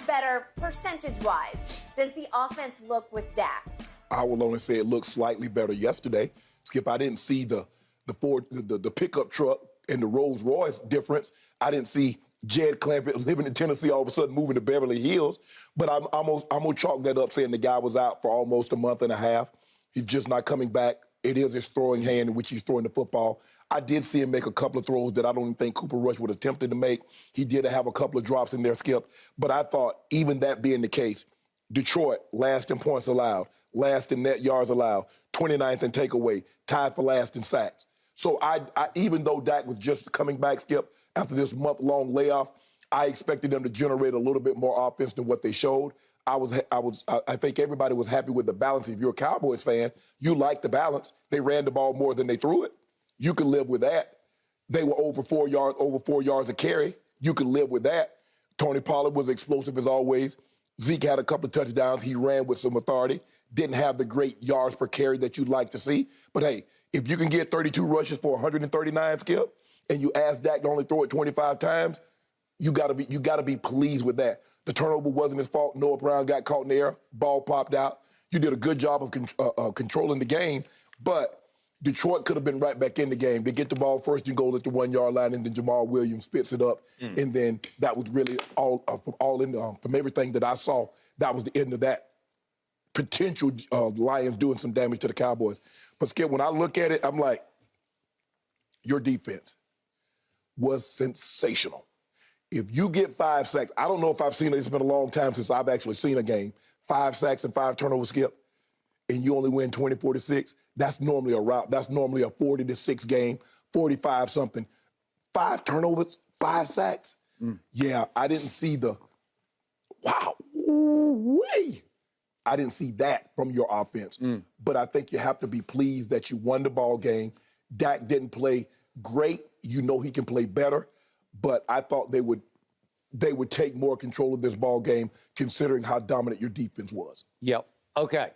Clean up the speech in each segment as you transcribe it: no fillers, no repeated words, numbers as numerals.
better percentage-wise does the offense look with Dak? I will only say it looked slightly better yesterday. Skip, I didn't see the pickup truck and the Rolls Royce difference. I didn't see Jed Clampett living in Tennessee all of a sudden moving to Beverly Hills. But I'm gonna chalk that up saying the guy was out for almost a month and a half. He's just not coming back. It is his throwing hand in which he's throwing the football. I did see him make a couple of throws that I don't even think Cooper Rush would have attempted to make. He did have a couple of drops in there, Skip. But I thought, even that being the case, Detroit, last in points allowed, last in net yards allowed, 29th in takeaway, tied for last in sacks. So I even though Dak was just coming back, Skip, after this month-long layoff, I expected them to generate a little bit more offense than what they showed. I think everybody was happy with the balance. If you're a Cowboys fan, you like the balance. They ran the ball more than they threw it. You can live with that. They were over 4 yards a carry. You can live with that. Tony Pollard was explosive as always. Zeke had a couple of touchdowns. He ran with some authority. Didn't have the great yards per carry that you'd like to see. But hey, if you can get 32 rushes for 139, Skip, and you ask Dak to only throw it 25 times, you gotta be pleased with that. The turnover wasn't his fault. Noah Brown got caught in the air. Ball popped out. You did a good job of controlling the game, but Detroit could have been right back in the game. They get the ball first, you go at the 1 yard line, and then Jamal Williams spits it up. And then that was really all from everything that I saw, that was the end of that potential Lions doing some damage to the Cowboys. But Skip, when I look at it, I'm like, your defense was sensational. If you get 5 sacks, I don't know if I've seen it. It's been a long time since I've actually seen a game. 5 sacks and 5 turnovers, Skip, and you only win 24-6. That's normally a rout. That's normally a 40-6 game, 45 something. 5 turnovers, 5 sacks. Yeah, I didn't see the wow. Ooh-wee. I didn't see that from your offense. But I think you have to be pleased that you won the ball game. Dak didn't play great. You know he can play better. But I thought they would take more control of this ball game, considering how dominant your defense was. Yep. Okay.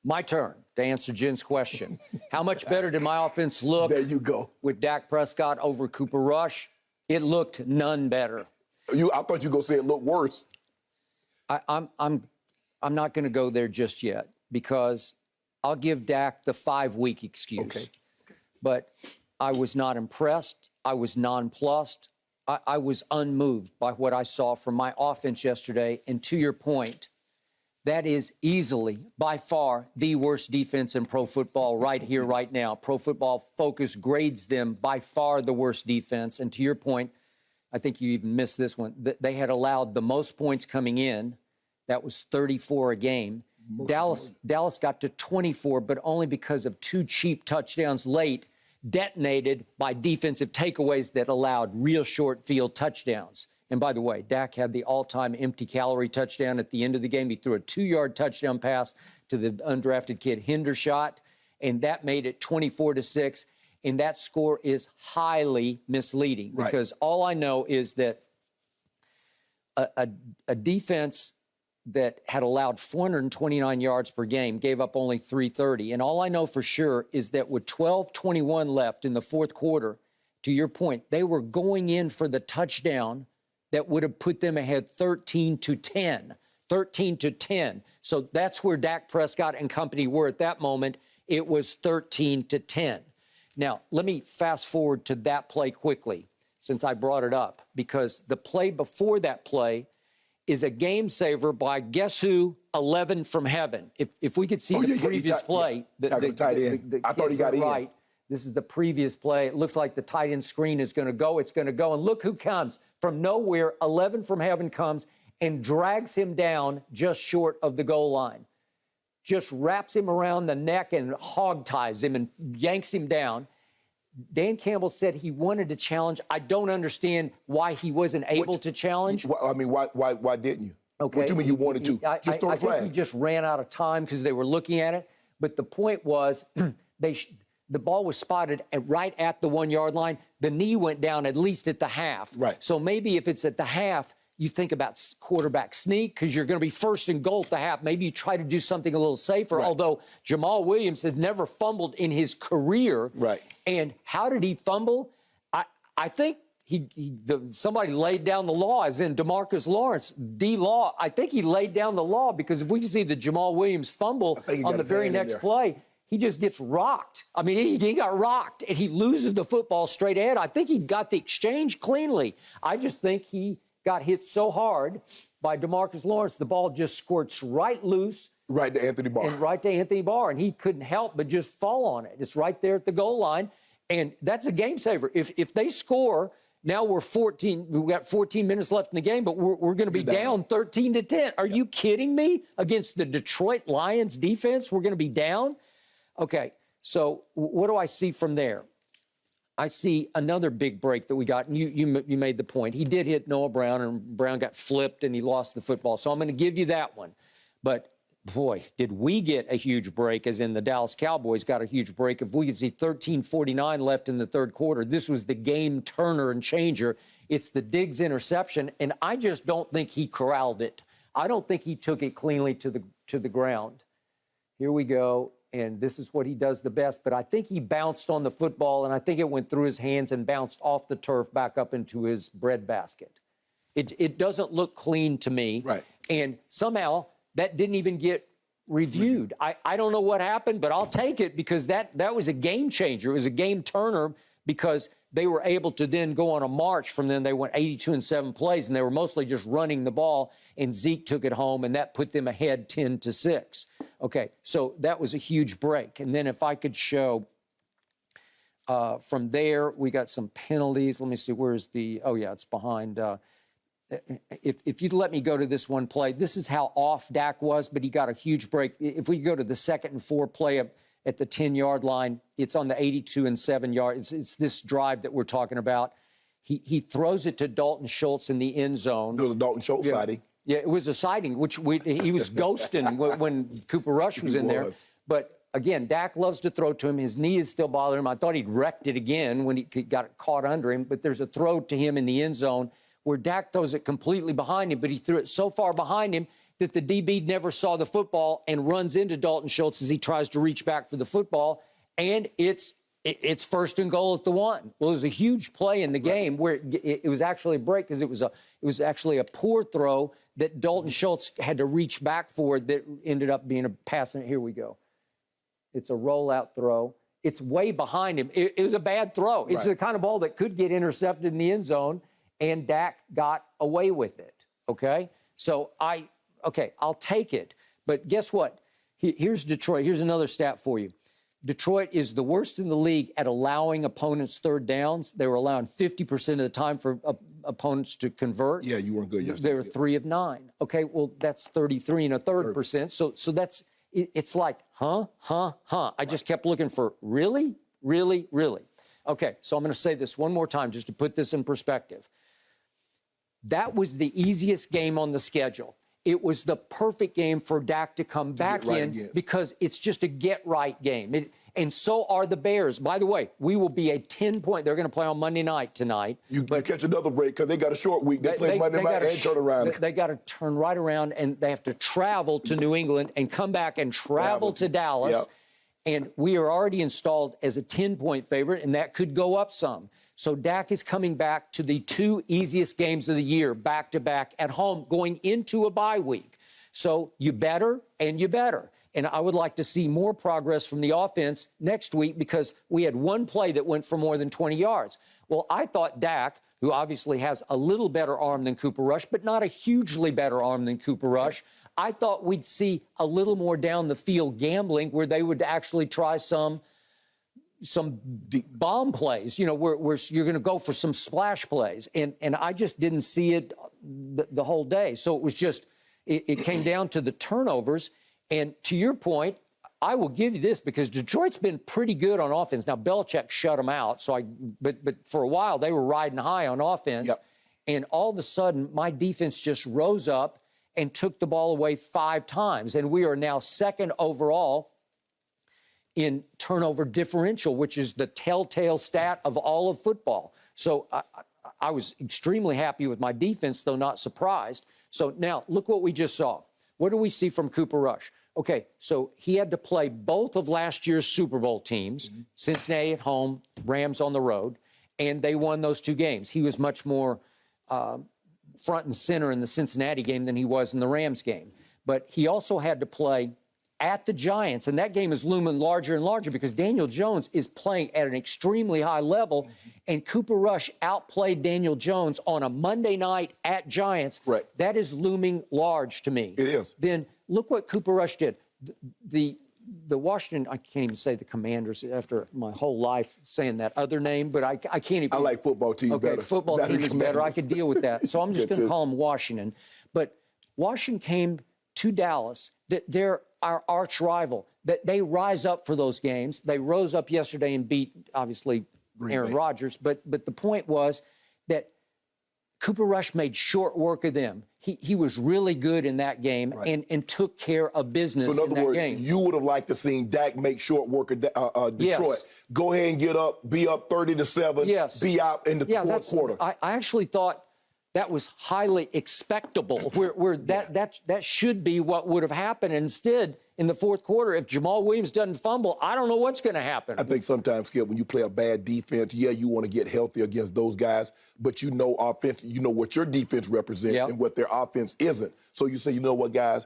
My turn to answer Jen's question. How much better did my offense look? There you go. With Dak Prescott over Cooper Rush? It looked none better. I thought you were going to say it looked worse. I'm not going to go there just yet, because I'll give Dak the 5-week excuse. Okay. But I was not impressed. I was nonplussed. I was unmoved by what I saw from my offense yesterday. And to your point, that is easily, by far, the worst defense in pro football right here, right now. Pro Football Focus grades them by far the worst defense. And to your point, I think you even missed this one. They had allowed the most points coming in. That was 34 a game. Dallas got to 24, but only because of 2 cheap touchdowns late, detonated by defensive takeaways that allowed real short field touchdowns. And by the way, Dak had the all-time empty calorie touchdown at the end of the game. He threw a 2-yard touchdown pass to the undrafted kid Hendershot, and that made it 24-6. And that score is highly misleading, because all I know is that a defense that had allowed 429 yards per game gave up only 330. And all I know for sure is that with 12:21 left in the fourth quarter, to your point, they were going in for the touchdown that would have put them ahead 13-10. 13-10. So that's where Dak Prescott and company were at that moment. It was 13-10. Now, let me fast forward to that play quickly, since I brought it up, because the play before that play is a game saver by guess who? 11 from heaven. If we could see the previous play, I thought he got in. Right. This is the previous play. It looks like the tight end screen is going to go. It's going to go. And look who comes from nowhere. 11 from heaven comes and drags him down just short of the goal line. Just wraps him around the neck and hog ties him and yanks him down. Dan Campbell said he wanted to challenge. I don't understand why he wasn't able to challenge. I mean, why didn't you? Okay. What do you mean you wanted to? I think he just ran out of time because they were looking at it. But the point was, the ball was spotted right at the 1 yard line. The knee went down at least at the half. Right. So maybe if it's at the half, you think about quarterback sneak because you're going to be first and goal at the half. Maybe you try to do something a little safer, although Jamal Williams has never fumbled in his career. Right. And how did he fumble? I think somebody laid down the law, as in DeMarcus Lawrence, D-Law. I think he laid down the law because if we can see the Jamal Williams fumble on the very next play, he just gets rocked. I mean, he got rocked, and he loses the football straight ahead. I think he got the exchange cleanly. I just think he got hit so hard by DeMarcus Lawrence, the ball just squirts right loose. Right to Anthony Barr. And right to Anthony Barr, and he couldn't help but just fall on it. It's right there at the goal line, and that's a game saver. If they score, now we're 14. We've got 14 minutes left in the game, but we're going to be down 13-10. Are you kidding me? Against the Detroit Lions defense, we're going to be down? Okay, so what do I see from there? I see another big break that we got, and you made the point. He did hit Noah Brown, and Brown got flipped, and he lost the football. So I'm going to give you that one. But, boy, did we get a huge break, as in the Dallas Cowboys got a huge break. If we could see 13:49 left in the third quarter, this was the game turner and changer. It's the Diggs interception, and I just don't think he corralled it. I don't think he took it cleanly to the ground. Here we go. And this is what he does the best. But I think he bounced on the football, and I think it went through his hands and bounced off the turf back up into his breadbasket. It doesn't look clean to me. Right. And somehow that didn't even get reviewed. I don't know what happened, but I'll take it because that was a game changer. It was a game turner because they were able to then go on a march from then. They went 82-7 plays, and they were mostly just running the ball, and Zeke took it home, and that put them ahead 10-6. Okay, so that was a huge break. And then if I could show from there, we got some penalties. Let me see, where's the, oh yeah, it's behind. If you'd let me go to this one play, this is how off Dak was, but he got a huge break. If we go to the 2nd and 4 play at the 10-yard line, it's on the 82-7 yard. It's this drive that we're talking about. He throws it to Dalton Schultz in the end zone. It was a Dalton Schultz sighting. Yeah, it was a sighting, which he was ghosting when Cooper Rush was in there. But, again, Dak loves to throw to him. His knee is still bothering him. I thought he'd wrecked it again when he got caught under him. But there's a throw to him in the end zone where Dak throws it completely behind him, but he threw it so far behind him that the DB never saw the football and runs into Dalton Schultz as he tries to reach back for the football. And it's 1st and goal at the 1. Well, it was a huge play in the game where it was actually a break because it was actually a poor throw that Dalton Schultz had to reach back for that ended up being a pass. Here we go. It's a rollout throw. It's way behind him. It was a bad throw. It's the kind of ball that could get intercepted in the end zone, and Dak got away with it, okay? So I'll take it. But guess what? Here's Detroit. Here's another stat for you. Detroit is the worst in the league at allowing opponents third downs. They were allowing 50% of the time for opponents to convert. Yeah, you weren't good yesterday. They were 3 of 9. Okay, well, that's 33 1/3%. So that's, it's like, huh? I just kept looking for really? Okay, so I'm going to say this one more time just to put this in perspective. That was the easiest game on the schedule. It was the perfect game for Dak to come back in because it's just a get-right game. And so are the Bears. By the way, we will be a 10-point. They're going to play on Monday night tonight. You catch another break because they got a short week. They play Monday night and turn around. They got to turn right around, and they have to travel to New England and come back and travel to Dallas. Yep. And we are already installed as a 10-point favorite, and that could go up some. So Dak is coming back to the 2 easiest games of the year, back-to-back at home, going into a bye week. So you better and you better. And I would like to see more progress from the offense next week because we had one play that went for more than 20 yards. Well, I thought Dak, who obviously has a little better arm than Cooper Rush, but not a hugely better arm than Cooper Rush, I thought we'd see a little more down the field gambling where they would actually try some bomb plays, you know, where you're going to go for some splash plays. And I just didn't see it the whole day. So it was just, it came down to the turnovers. And to your point, I will give you this because Detroit's been pretty good on offense. Now, Belichick shut them out. But for a while, they were riding high on offense. Yep. And all of a sudden, my defense just rose up and took the ball away 5 times. And we are now 2nd overall in turnover differential, which is the telltale stat of all of football. So I was extremely happy with my defense, though not surprised. So now look what we just saw. What do we see from Cooper Rush? Okay, so he had to play both of last year's Super Bowl teams, Cincinnati at home, Rams on the road, and they won those 2 games. He was much more front and center in the Cincinnati game than he was in the Rams game. But he also had to play at the Giants, and that game is looming larger and larger because Daniel Jones is playing at an extremely high level, and Cooper Rush outplayed Daniel Jones on a Monday night at Giants. Right. That is looming large to me. It is. Then look what Cooper Rush did. The Washington, I can't even say the Commanders after my whole life saying that other name, but I can't even. I like football team better. Okay, football team is better. I could deal with that. So I'm just going to call them Washington. But Washington came to Dallas. They're our arch rival. That they rise up for those games. They rose up yesterday and beat, obviously, Aaron Rodgers. But the point was that Cooper Rush made short work of them. He was really good in that game and took care of business in that game. So in other words, you would have liked to see Dak make short work of Detroit. Yes. Go ahead and get up, be up 30-7, yes. be out in the fourth quarter. I actually thought that was highly expectable, where that should be what would have happened. Instead, in the fourth quarter, if Jamal Williams doesn't fumble, I don't know what's going to happen. I think sometimes, Skip, when you play a bad defense, you want to get healthy against those guys, but you know what your defense represents and what their offense isn't. So you say, you know what, guys,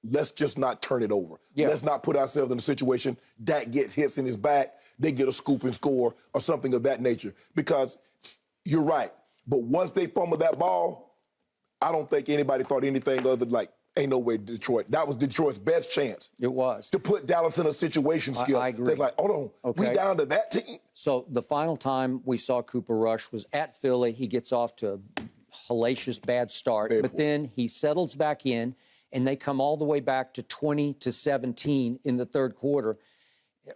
let's just not turn it over. Let's not put ourselves in a situation Dak gets hits in his back, they get a scoop and score or something of that nature. Because you're right. But once they fumbled that ball, I don't think anybody thought anything other than like, ain't no way Detroit. That was Detroit's best chance. It was. To put Dallas in a situation, Skip. I agree. They're like, hold on, we down to that team? So the final time we saw Cooper Rush was at Philly. He gets off to a hellacious bad start, but then he settles back in, and they come all the way back to 20-17 in the third quarter.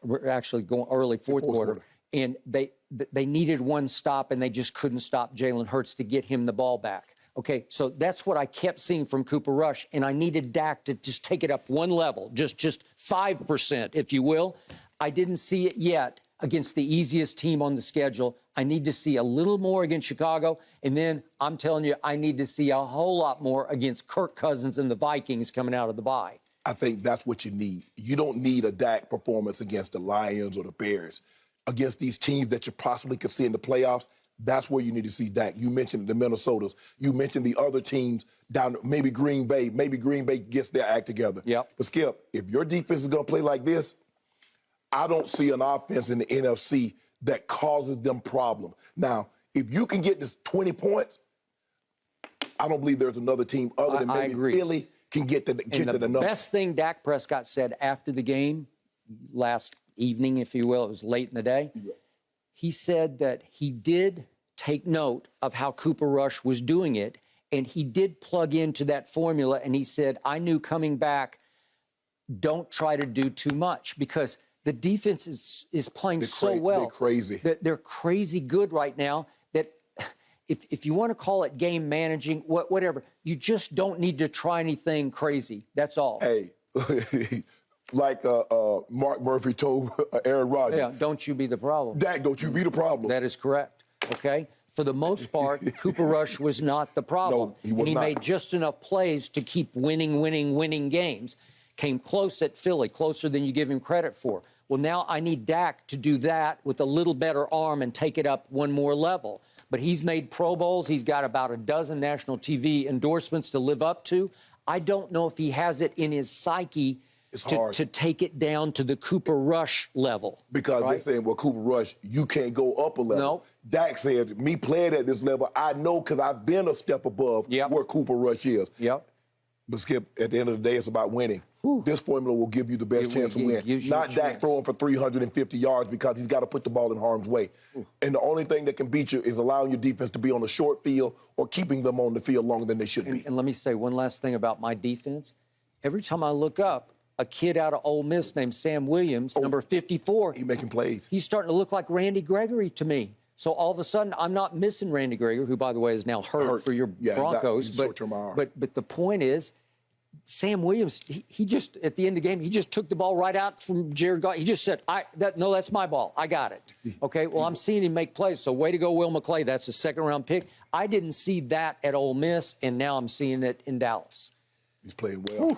We're actually going early fourth quarter. And they needed one stop, and they just couldn't stop Jalen Hurts to get him the ball back. Okay, so that's what I kept seeing from Cooper Rush, and I needed Dak to just take it up one level, just 5%, if you will. I didn't see it yet against the easiest team on the schedule. I need to see a little more against Chicago, and then I'm telling you, I need to see a whole lot more against Kirk Cousins and the Vikings coming out of the bye. I think that's what you need. You don't need a Dak performance against the Lions or the Bears. Against these teams that you possibly could see in the playoffs, that's where you need to see Dak. You mentioned the Minnesotas. You mentioned the other teams down, maybe Green Bay. Maybe Green Bay gets their act together. Yep. But, Skip, if your defense is going to play like this, I don't see an offense in the NFC that causes them problem. Now, if you can get this 20 points, I don't believe there's another team other than maybe Philly can get the number. The best thing Dak Prescott said after the game last evening, if you will, it was late in the day, he said that he did take note of how Cooper Rush was doing it, and he did plug into that formula, and he said, I knew coming back, don't try to do too much, because the defense is playing so well. They're crazy. They're crazy good right now that if you want to call it game managing, whatever, you just don't need to try anything crazy. That's all. Hey, like Mark Murphy told Aaron Rodgers. Yeah, don't you be the problem. Dak, don't you be the problem. That is correct, okay? For the most part, Cooper Rush was not the problem. No, he was not. Made just enough plays to keep winning games. Came close at Philly, closer than you give him credit for. Well, now I need Dak to do that with a little better arm and take it up one more level. But he's made Pro Bowls. He's got about a dozen national TV endorsements to live up to. I don't know if he has it in his psyche to take it down to the Cooper Rush level. Because they're saying, well, Cooper Rush, you can't go up a level. No. Dak said, me playing at this level, I know because I've been a step above where Cooper Rush is. Yep. But, Skip, at the end of the day, it's about winning. This formula will give you the best chance to win. Not Dak throwing for 350 yards because he's got to put the ball in harm's way. And the only thing that can beat you is allowing your defense to be on a short field or keeping them on the field longer than they should be. And let me say one last thing about my defense. Every time I look up, a kid out of Ole Miss named Sam Williams, number 54. He's making plays. He's starting to look like Randy Gregory to me. So all of a sudden, I'm not missing Randy Gregory, who, by the way, is now hurt for your Broncos. But the point is, Sam Williams, he just, at the end of the game, he just took the ball right out from Jared Goff. He just said, no, that's my ball. I got it. Okay, well, I'm seeing him make plays. So way to go, Will McClay. That's a second-round pick. I didn't see that at Ole Miss, and now I'm seeing it in Dallas. He's playing well.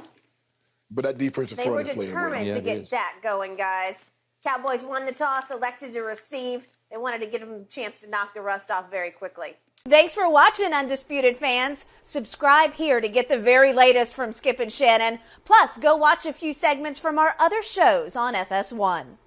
But that defensive front is playing well. They were determined to get Dak going, guys. Cowboys won the toss, elected to receive. They wanted to give him a chance to knock the rust off very quickly. Thanks for watching, Undisputed fans. Subscribe here to get the very latest from Skip and Shannon. Plus, go watch a few segments from our other shows on FS1.